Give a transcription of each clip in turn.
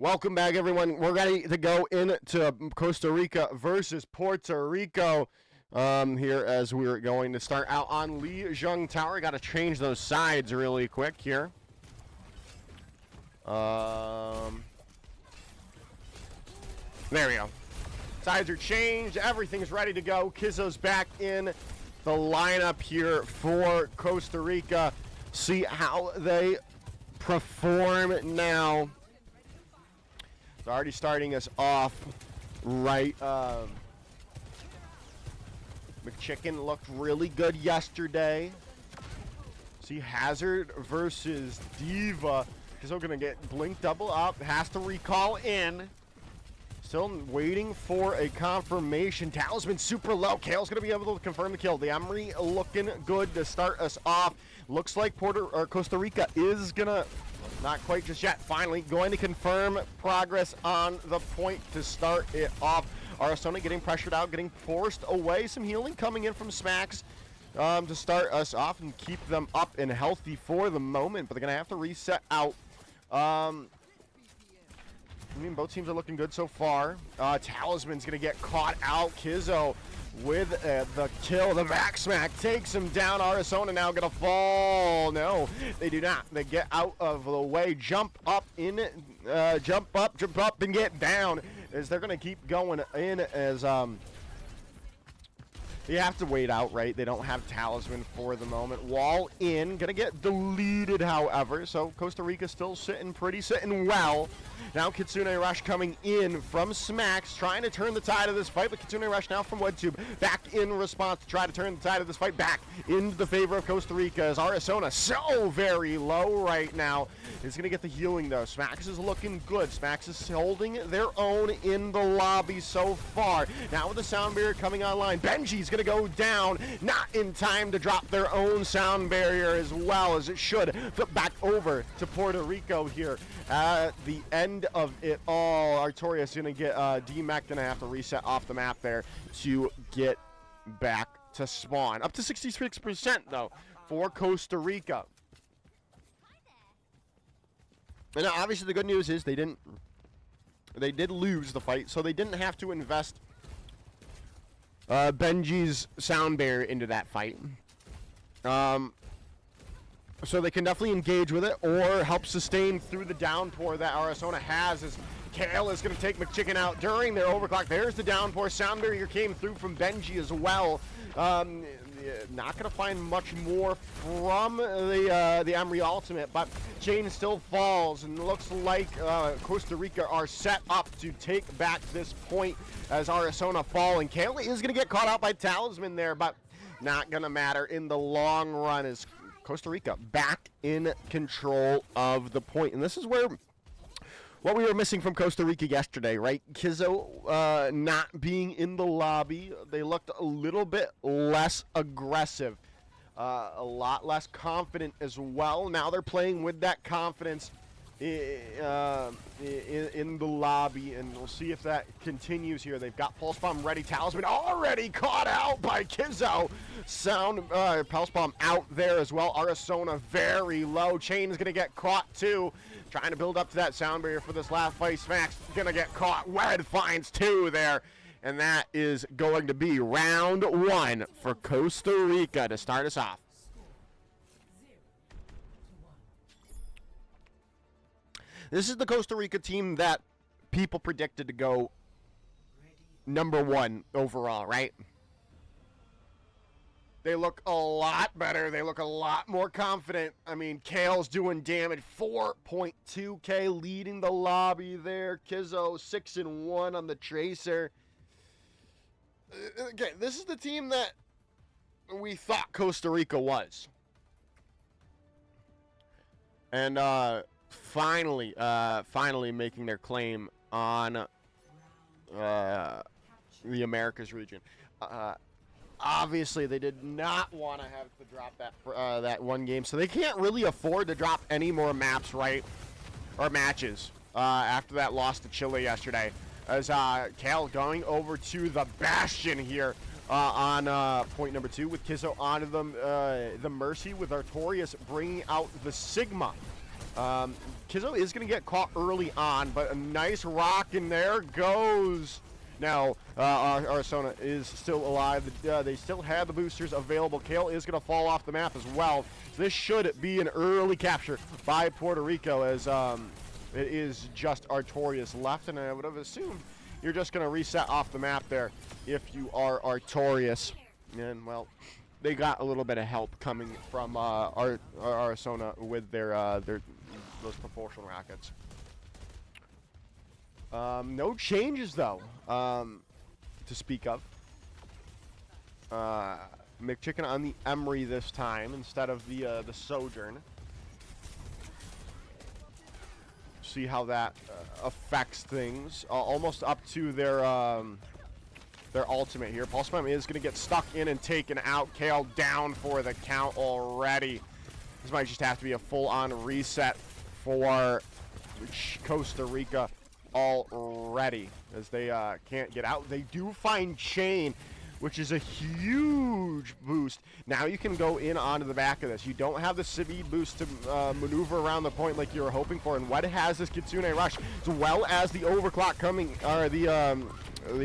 Welcome back, everyone. We're ready to go into Costa Rica versus Puerto Rico here as we're going to start out on Lee Zheng Tower. Got to change those sides really quick here. There we go. Sides are changed. Everything's ready to go. Kizzo's back in the lineup here for Costa Rica. See how they perform now. They're already starting us off right. McChicken looked really good yesterday. See, Hazard versus Diva. Kizzo gonna get blink double up. Has to recall in. Still waiting for a confirmation. Talisman super low. Kale's gonna be able to confirm the kill. The Emery looking good to start us off. Looks like Costa Rica is gonna. Not quite just yet. Finally, going to confirm progress on the point to start it off. Arizona getting pressured out, getting forced away. Some healing coming in from Smacks to start us off and keep them up and healthy for the moment. But they're going to have to reset out. I mean, both teams are looking good so far. Talisman's going to get caught out. Kizzo with the kill. The back smack takes him down. Arizona now going to fall. No, they do not. They get out of the way. Jump up, and get down. As they're going to keep going in as you have to wait out, right? They don't have Talisman for the moment. Wall in. Going to get deleted, however. So Costa Rica still sitting well. Now Kitsune Rush coming in from Smacks, trying to turn the tide of this fight, but Kitsune Rush now from WebTube back in response to try to turn the tide of this fight back into the favor of Costa Rica as Arizona so very low right now. Is going to get the healing though. Smacks is looking good. Smacks is holding their own in the lobby so far. Now with the sound barrier coming online, Benji's going to go down, not in time to drop their own sound barrier as well as it should. Flip back over to Puerto Rico here. At the end of it all, Artorias going to get D-Mac, going to have to reset off the map there to get back to spawn. Up to 66% though for Costa Rica. And obviously the good news is they did lose the fight, so they didn't have to invest Benji's sound barrier into that fight. So they can definitely engage with it or help sustain through the downpour that Arizona has as Kale is going to take McChicken out during their overclock. There's the downpour. Sound barrier came through from Benji as well. Not going to find much more from the Emery ultimate, but Chain still falls, and looks like Costa Rica are set up to take back this point as Arizona fall. And Kale is going to get caught out by Talisman there, but not going to matter in the long run as Costa Rica back in control of the point. And this is where what we were missing from Costa Rica yesterday, right? Kizzo not being in the lobby. They looked a little bit less aggressive, a lot less confident as well. Now they're playing with that confidence in the lobby, and we'll see if that continues here. They've got Pulse Bomb ready. Talisman already caught out by Kizzo. Pulse Bomb out there as well. Arizona very low. Chain is going to get caught too. Trying to build up to that sound barrier for this last fight. Smack's going to get caught. Wed finds two there. And that is going to be round one for Costa Rica to start us off. This is the Costa Rica team that people predicted to go #1 overall, right? They look a lot better. They look a lot more confident. I mean, Kale's doing damage. 4.2K leading the lobby there. Kizzo 6-1 on the Tracer. Okay, this is the team that we thought Costa Rica was. And, finally making their claim on the Americas region. Obviously, they did not want to have to drop that one game, so they can't really afford to drop any more maps, right? Or matches after that loss to Chile yesterday. As Kale going over to the Bastion here on point number 2 with Kizzo onto the Mercy with Artorias bringing out the Sigma. Kizzo is going to get caught early on, but a nice rock in there goes. Now, Arizona is still alive. They still have the boosters available. Kale is going to fall off the map as well. So this should be an early capture by Puerto Rico, as it is just Artorias left, and I would have assumed you're just going to reset off the map there if you are Artorias. And, well, they got a little bit of help coming from Arizona with their those propulsion rockets. No changes, though, to speak of. McChicken on the Emery this time instead of the Sojourn. See how that affects things. Almost up to their ultimate here. Pulse Bomb is going to get stuck in and taken out. Kale down for the count already. This might just have to be a full-on reset for Costa Rica already, as they can't get out. They do find Chain, which is a huge boost. Now you can go in onto the back of this. You don't have the speed boost to maneuver around the point like you were hoping for, and what has this Kitsune Rush, as well as the overclock coming, or the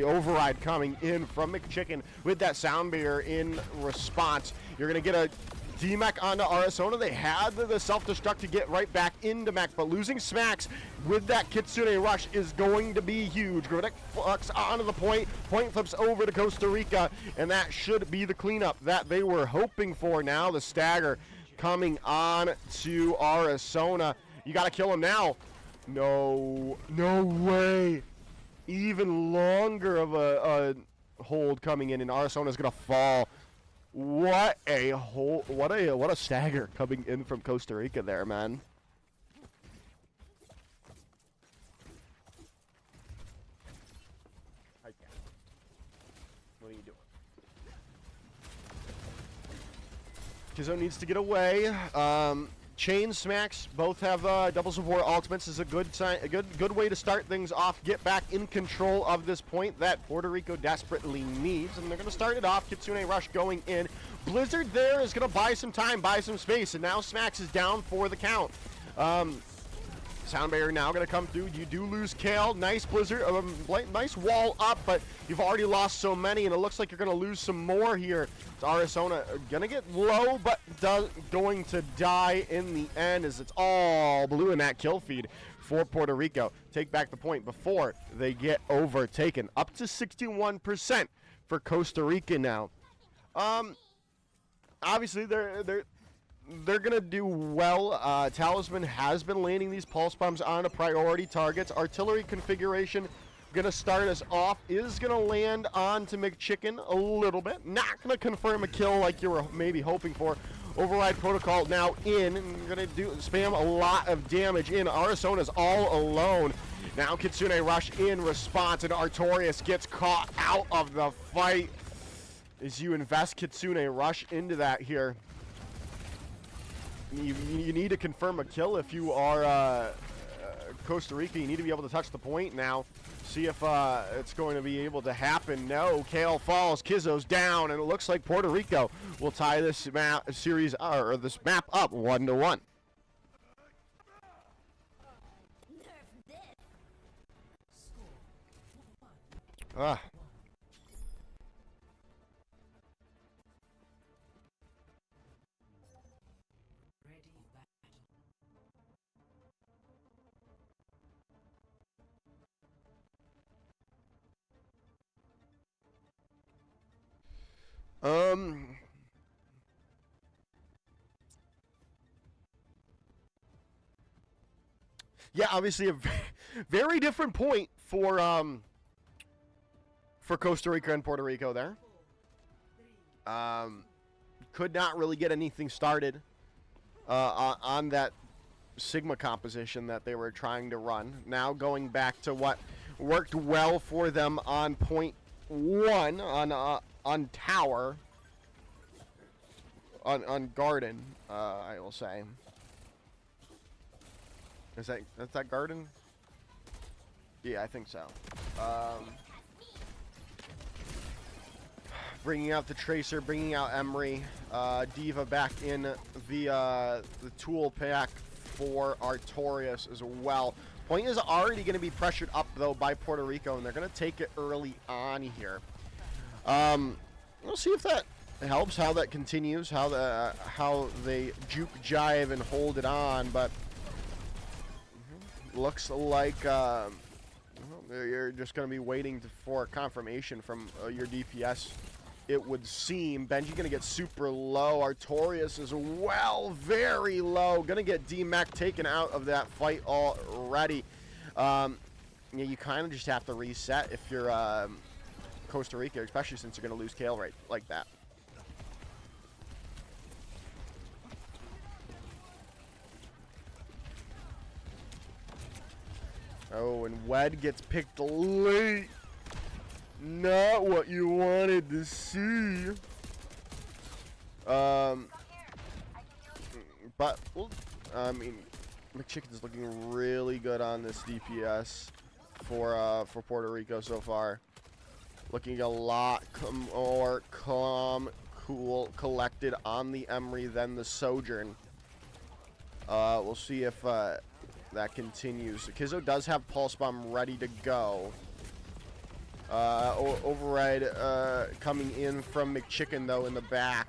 override coming in from McChicken with that sound barrier in response. You're going to get a D-Mech onto Arizona. They had the self-destruct to get right back into Mech, but losing Smacks with that Kitsune Rush is going to be huge. Grodek flux onto the point. Point flips over to Costa Rica, and that should be the cleanup that they were hoping for. Now the stagger coming on to Arizona. You got to kill him now. No way. Even longer of a hold coming in, and Arizona's going to fall. What a stagger coming in from Costa Rica there, man. What are you doing? Kizzo needs to get away. Chain Smacks both have double support ultimates. Is a good sign, a good way to start things off. Get back in control of this point that Puerto Rico desperately needs, and they're going to start it off. Kitsune Rush going in. Blizzard there is going to buy some time, buy some space, and now Smacks is down for the count. Sound barrier now going to come through. You do lose Kale. Nice Blizzard, nice wall up, but you've already lost so many, and it looks like you're going to lose some more here. It's Arizona going to get low, but going to die in the end, as it's all blue in that kill feed for Puerto Rico. Take back the point before they get overtaken. Up to 61% for Costa Rica now. Obviously, they're going to do well. Talisman has been landing these pulse bombs on priority targets. Artillery configuration going to start us off. Is going to land onto McChicken a little bit. Not going to confirm a kill like you were maybe hoping for. Override protocol now in. And going to spam a lot of damage in. Arizona's all alone. Now Kitsune Rush in response, and Artorias gets caught out of the fight as you invest Kitsune Rush into that here. You need to confirm a kill if you are Costa Rica. You need to be able to touch the point now. See if it's going to be able to happen. No, Kale falls, Kizzo's down, and it looks like Puerto Rico will tie this series or this map up 1-1. Ah. Yeah, obviously a very different point for Costa Rica and Puerto Rico there. Could not really get anything started on that Sigma composition that they were trying to run. Now going back to what worked well for them on point 1 on tower, on garden, I will say. Is that garden? Yeah, I think so. Bringing out the Tracer, bringing out Emery, Diva back in the tool pack for Artorias as well. Point is already going to be pressured up, though, by Puerto Rico, and they're going to take it early on here. We'll see if that helps, how that continues, how they juke, jive, and hold it on, but looks like you're just going to be waiting for confirmation from your DPS, it would seem. Benji going to get super low. Artorias as well, very low. Going to get D-Mac taken out of that fight already. Yeah, you kind of just have to reset if you're Costa Rica, especially since you're going to lose Kale right like that. Oh, and Wed gets picked late. Not what you wanted to see. But, well, I mean, McChicken's looking really good on this DPS for Puerto Rico so far. Looking a lot more calm, cool, collected on the Emery than the Sojourn. We'll see if that continues. Kizzo does have Pulse Bomb ready to go. Override coming in from McChicken, though, in the back.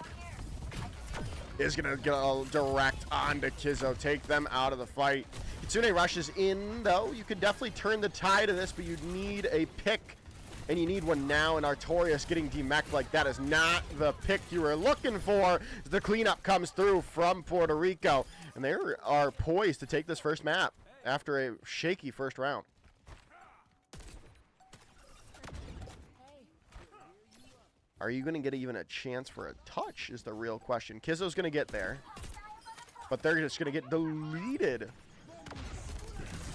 Is going to go direct onto Kizzo. Take them out of the fight. Kitsune rushes in, though. You could definitely turn the tide of this, but you need a pick. And you need one now, and Artorias getting demeched like that is not the pick you were looking for. The cleanup comes through from Puerto Rico, and they are poised to take this first map after a shaky first round. Are you going to get even a chance for a touch is the real question. Kizzo's going to get there, but they're just going to get deleted.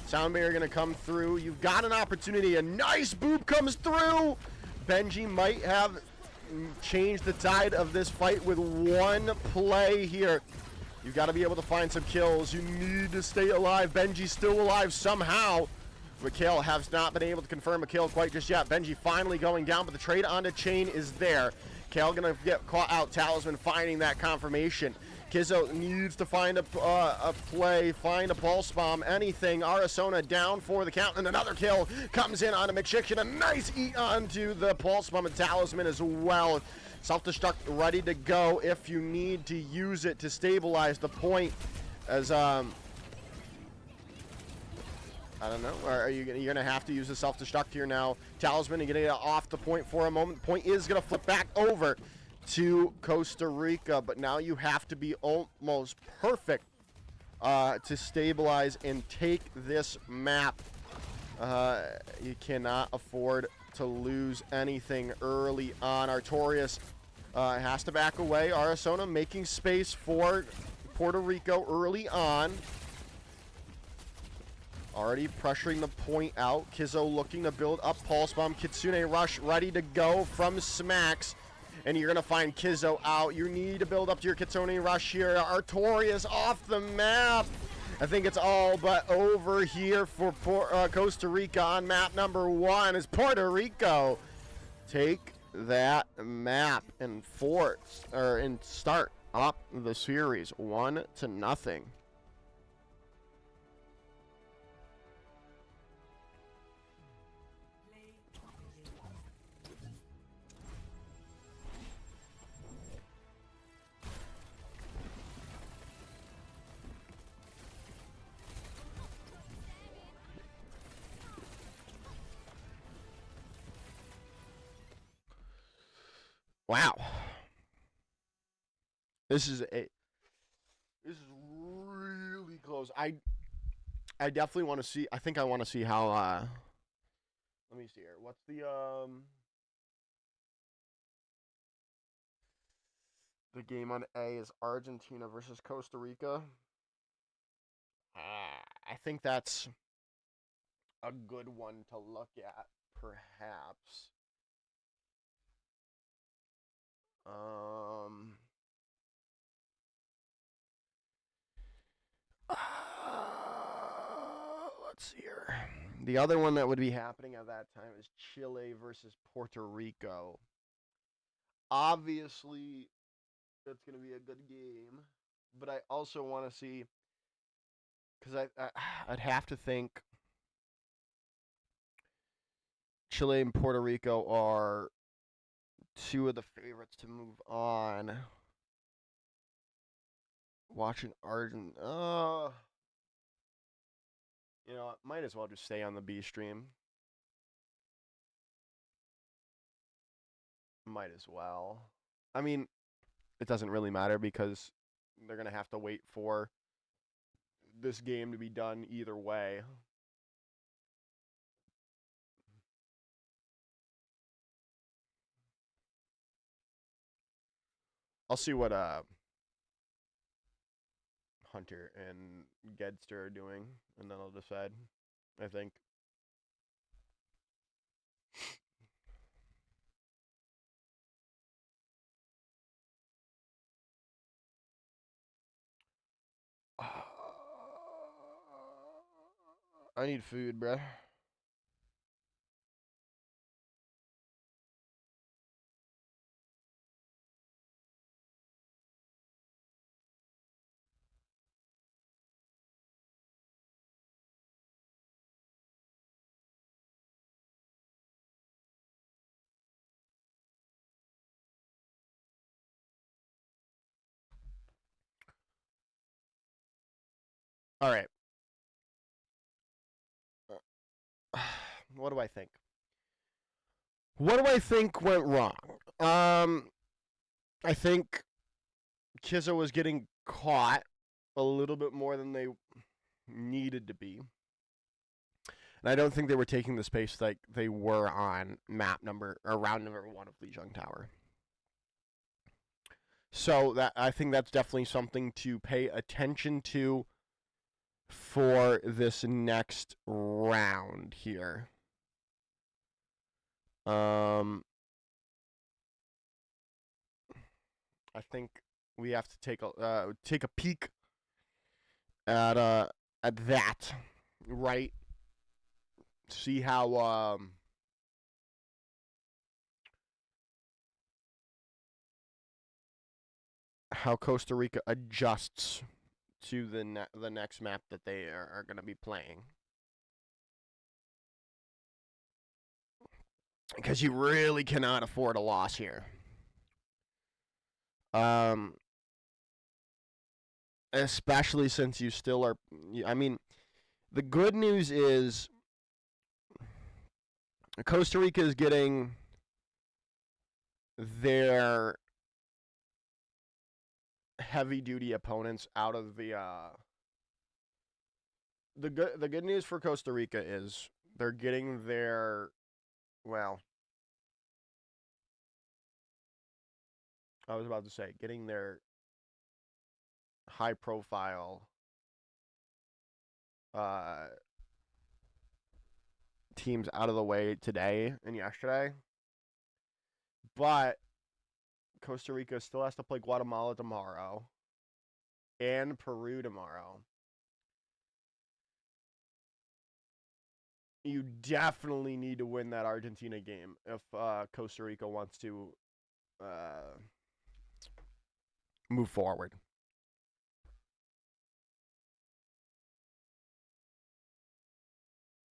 Sound barrier going to come through. You've got an opportunity. A nice boop comes through. Benji might have changed the tide of this fight with one play here. You've got to be able to find some kills. You need to stay alive. Benji's still alive somehow. Mikhail has not been able to confirm a kill quite just yet. Benji finally going down, but the trade onto Chain is there. Kale going to get caught out. Talisman finding that confirmation. Kizzo needs to find a play, find a pulse bomb, anything. Arizona down for the count, and another kill comes in onto McChicken. A nice eat onto the pulse bomb and Talisman as well. Self-destruct ready to go if you need to use it to stabilize the point. As I don't know. You're gonna have to use the self-destruct here now. Talisman, you're gonna get off the point for a moment. Point is gonna flip back over to Costa Rica, but now you have to be almost perfect to stabilize and take this map. You cannot afford to lose anything early on. Artorias has to back away. Arizona making space for Puerto Rico early on. Already pressuring the point out. Kizzo looking to build up Pulse Bomb. Kitsune Rush ready to go from Smacks. And you're going to find Kizzo out. You need to build up to your Kitsune Rush here. Artorias off the map. I think it's all but over here for Costa Rica on map number 1 as Puerto Rico take that map and start up the series 1-0. Wow. This is really close. I definitely want to see. I think I want to see how let me see here. What's the game on A is Argentina versus Costa Rica. I think that's a good one to look at, perhaps. Let's see here. The other one that would be happening at that time is Chile versus Puerto Rico. Obviously, it's going to be a good game, but I also want to see Because I'd have to think Chile and Puerto Rico are two of the favorites to move on. Watching Argent. You know, might as well just stay on the B stream. Might as well. I mean, it doesn't really matter because they're going to have to wait for this game to be done either way. I'll see what Hunter and Gedster are doing, and then I'll decide, I think. I need food, bruh. All right. What do I think? What do I think went wrong? I think Kizzo was getting caught a little bit more than they needed to be. And I don't think they were taking the space like they were on map number or round number 1 of Lijiang Tower. So that I think that's definitely something to pay attention to for this next round here. I think we have to take a peek at that, right? See how Costa Rica adjusts to the next map that they are going to be playing. Because you really cannot afford a loss here. Especially since you still are. I mean, the good news is Costa Rica is getting their heavy-duty opponents out of the good news for Costa Rica is they're getting their, well, I was about to say, getting their high-profile teams out of the way today and yesterday. But Costa Rica still has to play Guatemala tomorrow and Peru tomorrow. You definitely need to win that Argentina game if Costa Rica wants to move forward.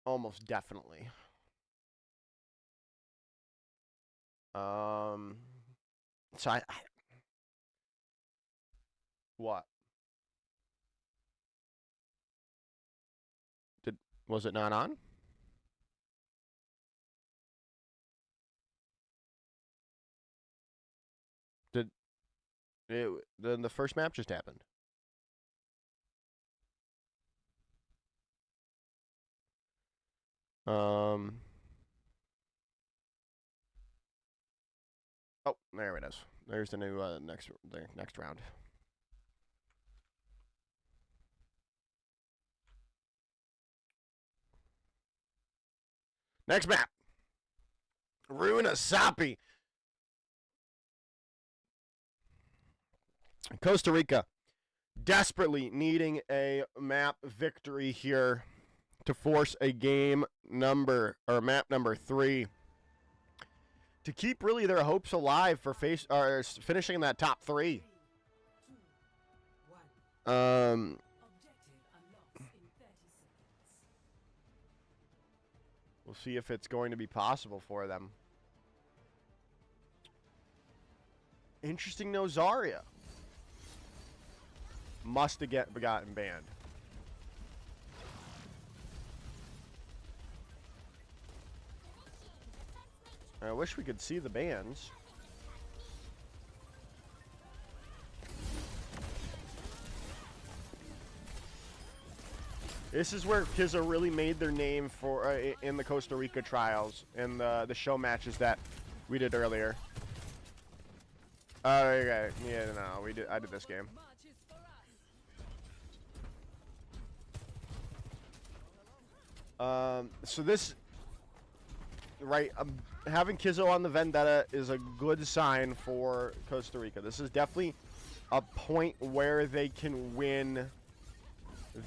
Almost definitely. So I what? Was it not on? Then the first map just happened. Oh, there it is. There's the new next round. Next map. Ruina Sapi. Costa Rica desperately needing a map victory here to force a map number 3 to keep really their hopes alive for finishing in that top 3. We'll see if it's going to be possible for them. Interesting, no Zarya. Must have gotten banned. I wish we could see the bans. This is where Kizzo really made their name for in the Costa Rica trials and the show matches that we did earlier. Oh, okay. Yeah, no, we did. I did this game. So this, right? Having Kizzo on the Vendetta is a good sign for Costa Rica. This is definitely a point where they can win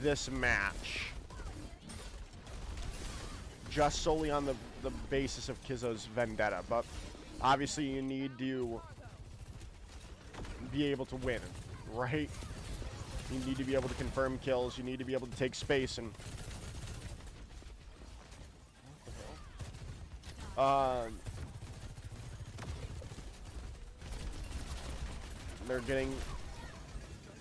this match just solely on the basis of Kizzo's Vendetta, but obviously you need to be able to win, right? You need to be able to confirm kills, you need to be able to take space, and they're getting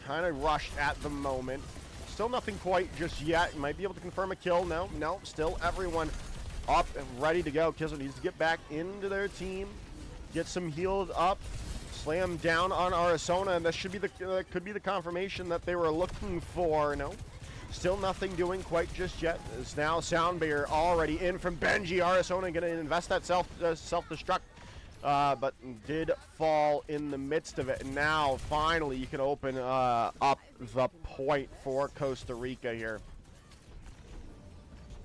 kind of rushed at the moment. Still nothing quite just yet. You might be able to confirm a kill. No, still everyone up and ready to go. Kizzo needs to get back into their team, get some healed up, slam down on Arizona, and that should be could be the confirmation that they were looking for. No, still nothing doing quite just yet. It's now Soundbear already in from Benji. Arizona going to invest that self-destruct. But did fall in the midst of it. And now, finally, you can open up the point for Costa Rica here.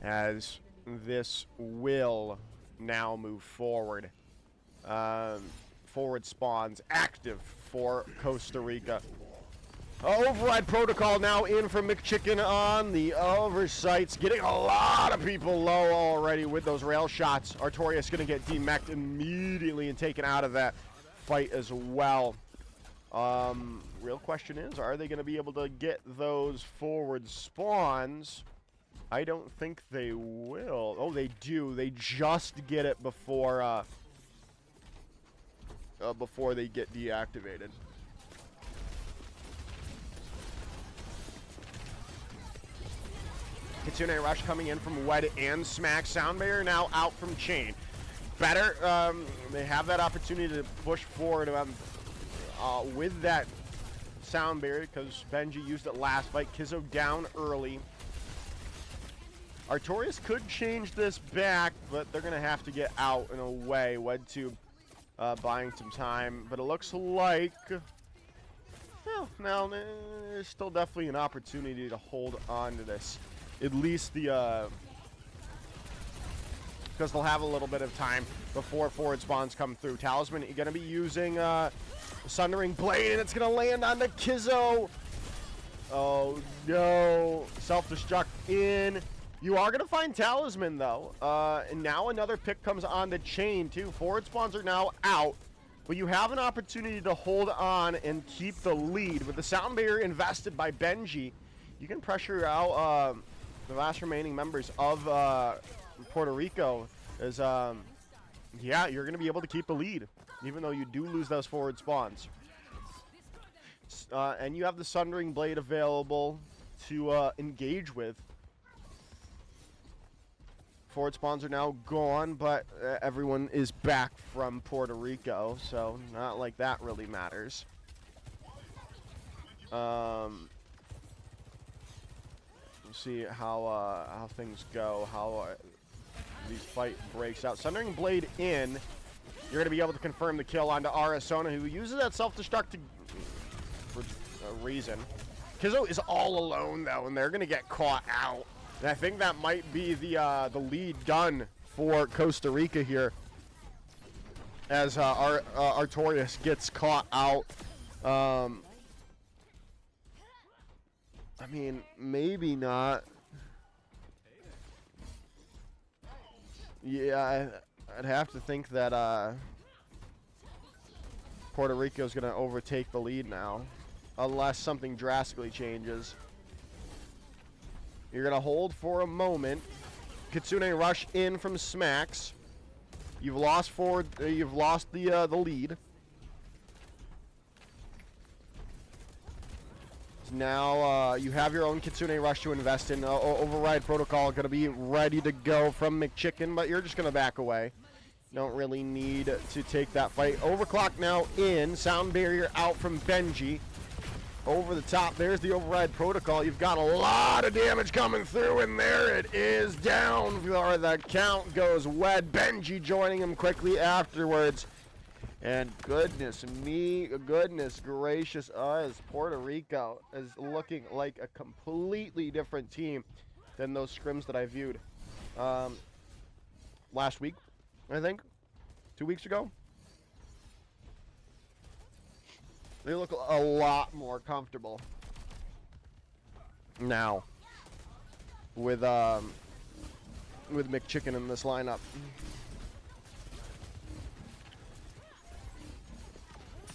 As this will now move forward. Forward spawns active for Costa Rica. Override protocol now in from McChicken on the oversights. Getting a lot of people low already with those rail shots. Artorias going to get demeched immediately and taken out of that fight as well. Real question is, are they going to be able to get those forward spawns? I don't think they will. Oh, they do. They just get it before they get deactivated. Kitsune Rush coming in from Wed and Smack. Soundbear now out from Chain. Better, they have that opportunity to push forward with that Soundbear because Benji used it last fight. Kizzo down early. Artorias could change this back, but they're going to have to get out in a way. WedTube buying some time, but it looks like... Well, now there's still definitely an opportunity to hold on to this. At least the, because they'll have a little bit of time before forward spawns come through. Talisman, you're going to be using Sundering Blade, and it's going to land on the Kizzo. Oh, no. Self-destruct in. You are going to find Talisman, though. And now another pick comes on the Chain, too. Forward spawns are now out. But you have an opportunity to hold on and keep the lead. With the Sound Barrier invested by Benji, you can pressure out the last remaining members of Puerto Rico. As yeah, you're going to be able to keep the lead, even though you do lose those forward spawns. And you have the Sundering Blade available to engage with. Forward spawns are now gone, but everyone is back from Puerto Rico, so not like that really matters. See how things go, how these fight breaks out. Sundering Blade in. You're going to be able to confirm the kill onto Arizona, who uses that self-destruct for a reason. Kizzo is all alone, though, and they're going to get caught out. And I think that might be the lead done for Costa Rica here, as Artorias gets caught out. I mean, maybe not. Yeah, I'd have to think that Puerto Rico is going to overtake the lead now, unless something drastically changes. You're going to hold for a moment. Kitsune rush in from Smacks. You've lost forward. You've lost the lead. Now you have your own Kitsune rush to invest in. Override protocol going to be ready to go from McChicken, but you're just going to back away. Don't really need to take that fight. Overclock now in. Sound barrier out from Benji. Over the top, there's the override protocol. You've got a lot of damage coming through, and there it is down. Or the count goes wed. Benji joining him quickly afterwards. And goodness me, goodness gracious us, Puerto Rico is looking like a completely different team than those scrims that I viewed last week, I think, 2 weeks ago. They look a lot more comfortable now with McChicken in this lineup.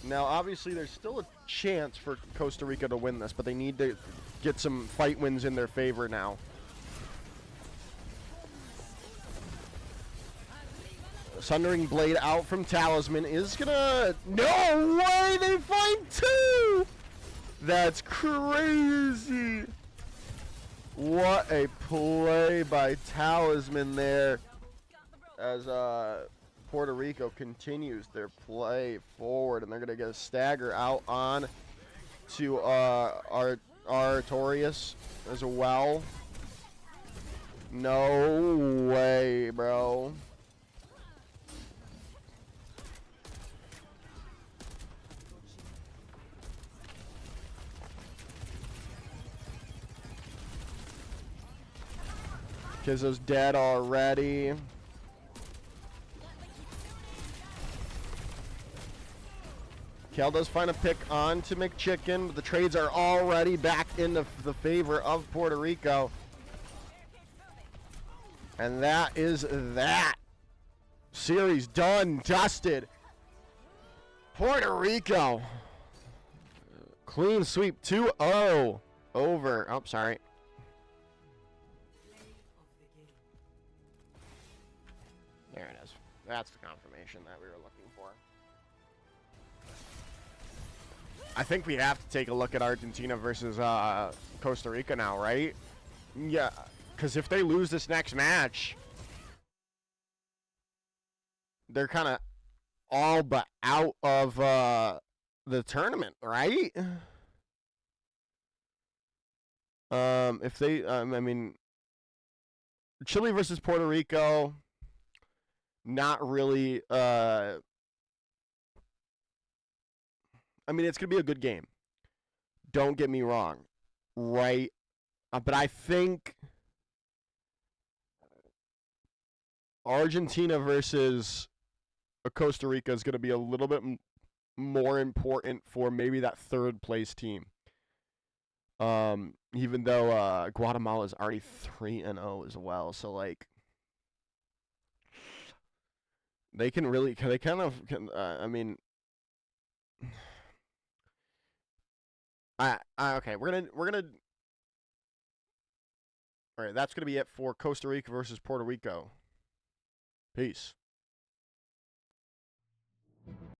Now, obviously, there's still a chance for Costa Rica to win this, but they need to get some fight wins in their favor now. Sundering Blade out from Talisman is gonna... No way! They find two! That's crazy! What a play by Talisman there. As Puerto Rico continues their play forward, and they're gonna get a stagger out on to Artorias as well. No way, bro. Kizzo's dead already. Kel does find a pick on to McChicken, but the trades are already back in the favor of Puerto Rico. And that is that. Series done, dusted. Puerto Rico. Clean sweep 2-0 over. Oh, sorry. There it is. That's the confirmation that we were looking for. I think we have to take a look at Argentina versus Costa Rica now, right? Yeah, because if they lose this next match, they're kind of all but out of the tournament, right? If they, I mean, Chile versus Puerto Rico, not really, I mean, it's going to be a good game. Don't get me wrong, right? But I think Argentina versus Costa Rica is going to be a little bit more important for maybe that third place team. Even though Guatemala is already 3-0 as well, so like they can really, they kind of, I mean, okay, we're gonna. All right, that's gonna be it for Costa Rica versus Puerto Rico. Peace.